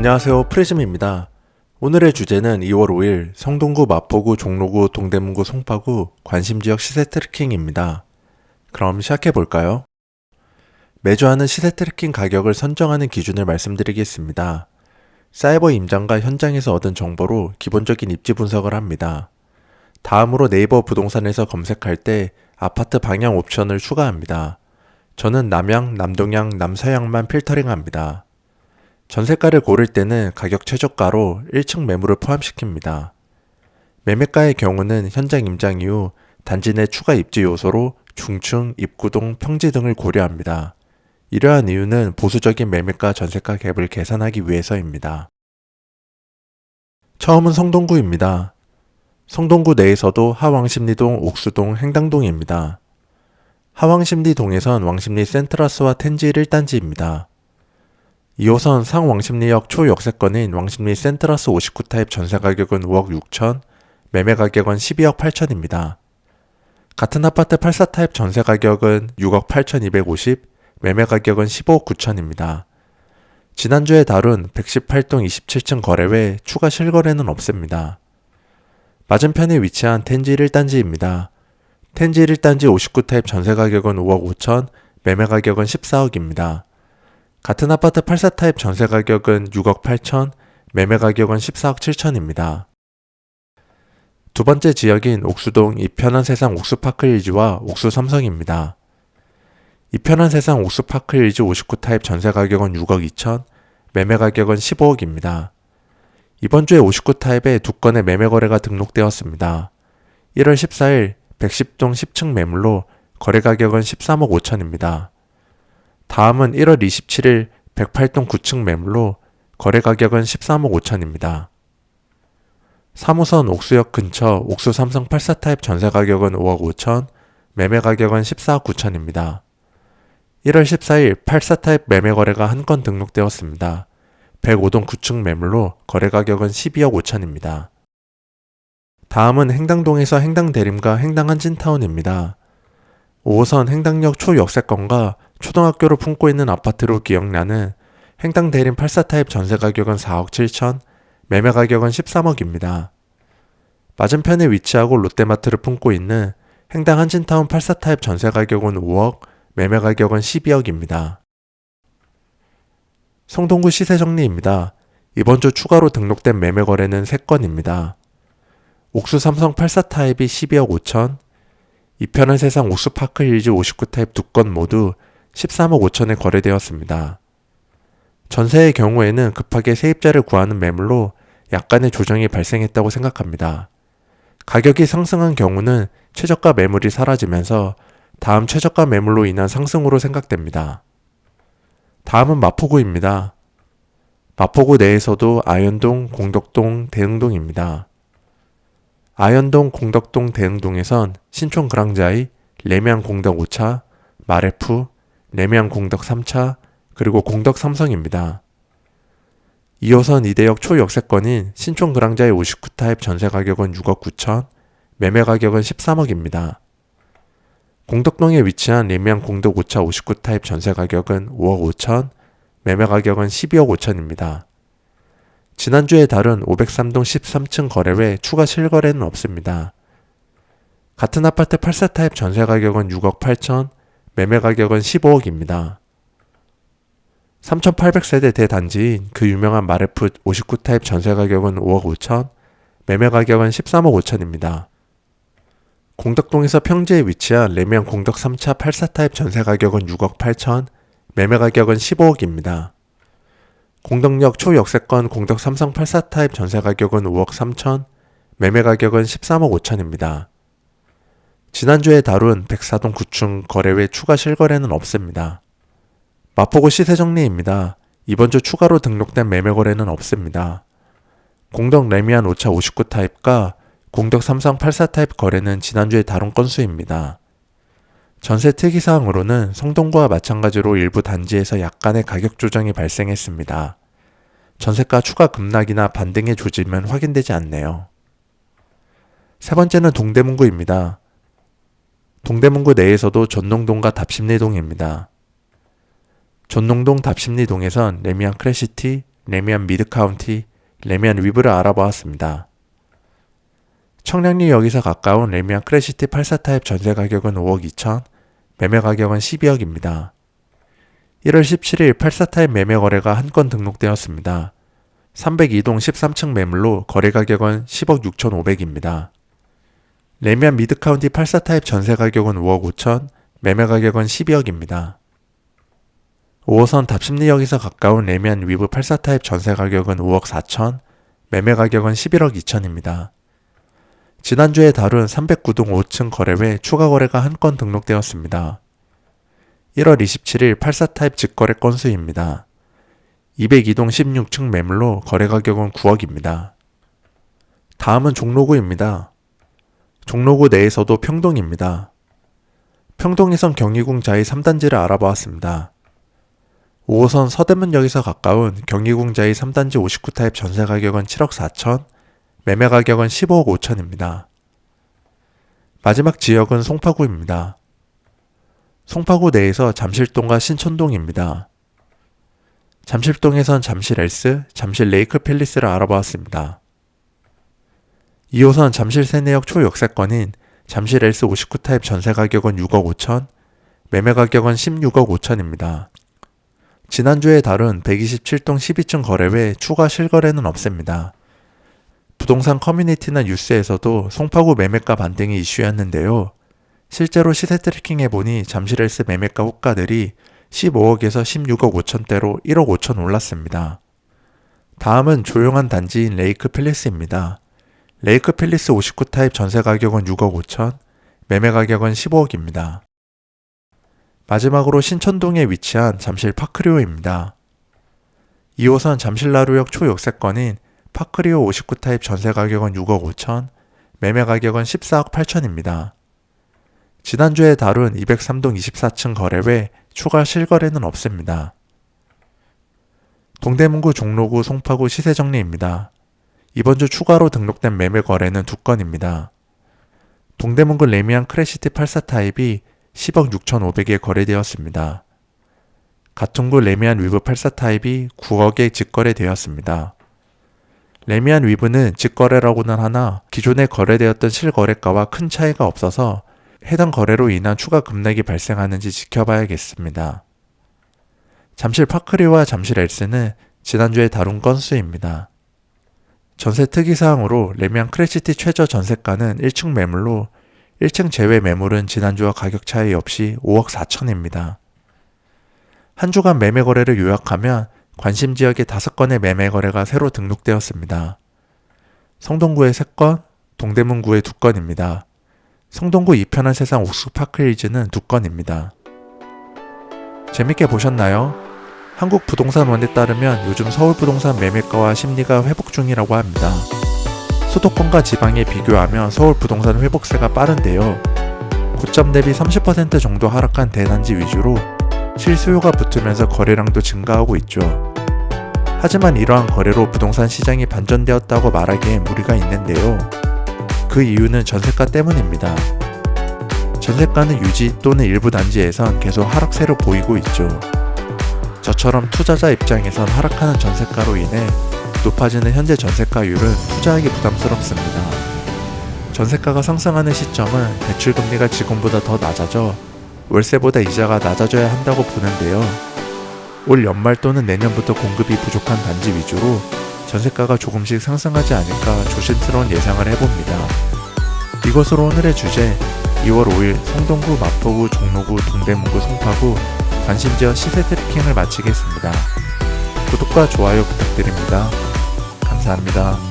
안녕하세요, 프리즘입니다. 오늘의 주제는 2월 5일 성동구, 마포구, 종로구, 동대문구, 송파구 관심지역 시세 트래킹입니다. 그럼 시작해볼까요? 매주 하는 시세 트래킹 가격을 선정하는 기준을 말씀드리겠습니다. 사이버 임장과 현장에서 얻은 정보로 기본적인 입지 분석을 합니다. 다음으로 네이버 부동산에서 검색할 때 아파트 방향 옵션을 추가합니다. 저는 남향, 남동향, 남서향만 필터링합니다. 전세가를 고를 때는 가격 최저가로 1층 매물을 포함시킵니다. 매매가의 경우는 현장 임장 이후 단지 내 추가 입지 요소로 중층, 입구동, 평지 등을 고려합니다. 이러한 이유는 보수적인 매매가 전세가 갭을 계산하기 위해서입니다. 처음은 성동구입니다. 성동구 내에서도 하왕십리동, 옥수동, 행당동입니다. 하왕십리동에선 왕십리 센트라스와 텐지 1단지입니다. 2호선 상왕십리역 초역세권인 왕십리 센트라스 59타입 전세가격은 5억 6천, 매매가격은 12억 8천입니다. 같은 아파트 84타입 전세가격은 6억 8천250, 매매가격은 15억 9천입니다. 지난주에 다룬 118동 27층 거래외 추가 실거래는 없습니다. 맞은편에 위치한 텐지 1단지입니다. 텐지 1단지 59타입 전세가격은 5억 5천, 매매가격은 14억입니다. 같은 아파트 84타입 전세가격은 6억 8천, 매매가격은 14억 7천입니다. 두 번째 지역인 옥수동 이편한 세상 옥수파크힐즈와 옥수삼성입니다. 이편한 세상 옥수파크힐즈 59타입 전세가격은 6억 2천, 매매가격은 15억입니다. 이번 주에 59타입에 두 건의 매매거래가 등록되었습니다. 1월 14일 110동 10층 매물로 거래가격은 13억 5천입니다. 다음은 1월 27일 108동 9층 매물로 거래가격은 13억 5천입니다. 3호선 옥수역 근처 옥수삼성 84타입 전세가격은 5억 5천, 매매가격은 14억 9천입니다. 1월 14일 84타입 매매거래가 한 건 등록되었습니다. 105동 9층 매물로 거래가격은 12억 5천입니다. 다음은 행당동에서 행당대림과 행당한진타운입니다. 5호선 행당역 초역세권과 초등학교를 품고 있는 아파트로 기억나는 행당대림 84타입 전세가격은 4억 7천, 매매가격은 13억입니다. 맞은편에 위치하고 롯데마트를 품고 있는 행당한진타운 84타입 전세가격은 5억, 매매가격은 12억입니다. 성동구 시세정리입니다. 이번 주 추가로 등록된 매매거래는 3건입니다. 옥수삼성 84타입이 12억 5천, 이편한 세상 옥수파크힐즈 59타입 2건 모두 13억 5천에 거래되었습니다. 전세의 경우에는 급하게 세입자를 구하는 매물로 약간의 조정이 발생했다고 생각합니다. 가격이 상승한 경우는 최저가 매물이 사라지면서 다음 최저가 매물로 인한 상승으로 생각됩니다. 다음은 마포구입니다. 마포구 내에서도 아현동, 공덕동, 대흥동입니다. 아현동, 공덕동, 대흥동에선 신촌 그랑자이, 레미안 공덕 5차, 마레프, 레미안 공덕 3차, 그리고 공덕 삼성입니다. 2호선 이대역 초역세권인 신촌 그랑자이 59타입 전세가격은 6억 9천, 매매가격은 13억입니다. 공덕동에 위치한 레미안 공덕 5차 59타입 전세가격은 5억 5천, 매매가격은 12억 5천입니다. 지난주에 다룬 503동 13층 거래외 추가 실거래는 없습니다. 같은 아파트 84타입 전세가격은 6억 8천, 매매가격은 15억입니다. 3,800세대 대단지인 그 유명한 마레프 59타입 전세가격은 5억 5천, 매매가격은 13억 5천입니다. 공덕동에서 평지에 위치한 레미안 공덕 3차 84타입 전세가격은 6억 8천, 매매가격은 15억입니다. 공덕역 초역세권 공덕 삼성 84타입 전세가격은 5억 3천, 매매가격은 13억 5천입니다. 지난주에 다룬 104동 9층 거래외 추가 실거래는 없습니다. 마포구 시세정리입니다. 이번 주 추가로 등록된 매매거래는 없습니다. 공덕 레미안 5차 59타입과 공덕 삼성 84타입 거래는 지난주에 다룬 건수입니다. 전세 특이사항으로는 성동구와 마찬가지로 일부 단지에서 약간의 가격 조정이 발생했습니다. 전세가 추가 급락이나 반등의 조짐은 확인되지 않네요. 세 번째는 동대문구입니다. 동대문구 내에서도 전농동과 답심리동입니다. 전농동 답심리동에선 레미안 크래시티, 레미안 미드카운티, 레미안 위브를 알아보았습니다. 청량리역에서 가까운 레미안 크레시티 84 타입 전세 가격은 5억 2천, 매매 가격은 12억입니다. 1월 17일 84 타입 매매 거래가 한 건 등록되었습니다. 302동 13층 매물로 거래 가격은 10억 6,500입니다. 레미안 미드카운티 84 타입 전세 가격은 5억 5천, 매매 가격은 12억입니다. 5호선 답심리역에서 가까운 레미안 위브 84 타입 전세 가격은 5억 4천, 매매 가격은 11억 2천입니다. 지난주에 다룬 309동 5층 거래외 추가 거래가 한 건 등록되었습니다. 1월 27일 84 타입 직거래 건수입니다. 202동 16층 매물로 거래 가격은 9억입니다. 다음은 종로구입니다. 종로구 내에서도 평동입니다. 평동에선 경희궁자이 3단지를 알아보았습니다. 5호선 서대문역에서 가까운 경희궁자이 3단지 59 타입 전세 가격은 7억 4천, 매매 가격은 15억 5천입니다. 마지막 지역은 송파구입니다. 송파구 내에서 잠실동과 신촌동입니다. 잠실동에선 잠실 엘스, 잠실 레이크 팰리스를 알아보았습니다. 2호선 잠실 세내역 초역세권인 잠실 엘스 59 타입 전세 가격은 6억 5천, 매매 가격은 16억 5천입니다. 지난주에 다룬 127동 12층 거래 외 추가 실거래는 없습니다. 부동산 커뮤니티나 뉴스에서도 송파구 매매가 반등이 이슈였는데요. 실제로 시세 트래킹해보니 잠실 엘스 매매가 호가들이 15억에서 16억 5천대로 1억 5천 올랐습니다. 다음은 조용한 단지인 레이크 팰리스입니다. 레이크 팰리스 59 타입 전세 가격은 6억 5천, 매매 가격은 15억입니다. 마지막으로 신촌동에 위치한 잠실 파크리오입니다. 2호선 잠실나루역 초역세권인 파크리오 59 타입 전세 가격은 6억 5천, 매매 가격은 14억 8천입니다. 지난주에 다룬 203동 24층 거래 외 추가 실거래는 없습니다. 동대문구, 종로구, 송파구 시세 정리입니다. 이번 주 추가로 등록된 매매 거래는 2건입니다. 동대문구 레미안 크레시티 84 타입이 10억 6,500에 거래되었습니다. 가통구 레미안 위브 84 타입이 9억에 직거래되었습니다. 레미안 위브는 직거래라고는 하나 기존에 거래되었던 실거래가와 큰 차이가 없어서 해당 거래로 인한 추가 금액이 발생하는지 지켜봐야겠습니다. 잠실 파크리와 잠실 엘스는 지난주에 다룬 건수입니다. 전세 특이사항으로 레미안 크레시티 최저 전세가는 1층 매물로 1층 제외 매물은 지난주와 가격 차이 없이 5억 4천입니다. 한 주간 매매 거래를 요약하면 관심 지역에 5건의 매매 거래가 새로 등록되었습니다. 성동구에 3건, 동대문구에 2건입니다. 성동구 이편한 세상 옥수파크힐즈는 2건입니다. 재밌게 보셨나요? 한국부동산원에 따르면 요즘 서울부동산 매매가와 심리가 회복 중이라고 합니다. 수도권과 지방에 비교하면 서울 부동산 회복세가 빠른데요. 고점 대비 30% 정도 하락한 대단지 위주로 실수요가 붙으면서 거래량도 증가하고 있죠. 하지만 이러한 거래로 부동산 시장이 반전되었다고 말하기엔 무리가 있는데요. 그 이유는 전세가 때문입니다. 전세가는 유지 또는 일부 단지에선 계속 하락세로 보이고 있죠. 저처럼 투자자 입장에선 하락하는 전세가로 인해 높아지는 현재 전세가율은 투자하기 부담스럽습니다. 전세가가 상승하는 시점은 대출금리가 지금보다 더 낮아져 월세보다 이자가 낮아져야 한다고 보는데요. 올 연말 또는 내년부터 공급이 부족한 단지 위주로 전세가가 조금씩 상승하지 않을까 조심스러운 예상을 해봅니다. 이것으로 오늘의 주제 2월 5일 성동구, 마포구, 종로구, 동대문구, 송파구 관심지역 시세 트래킹을 마치겠습니다. 구독과 좋아요 부탁드립니다. 감사합니다.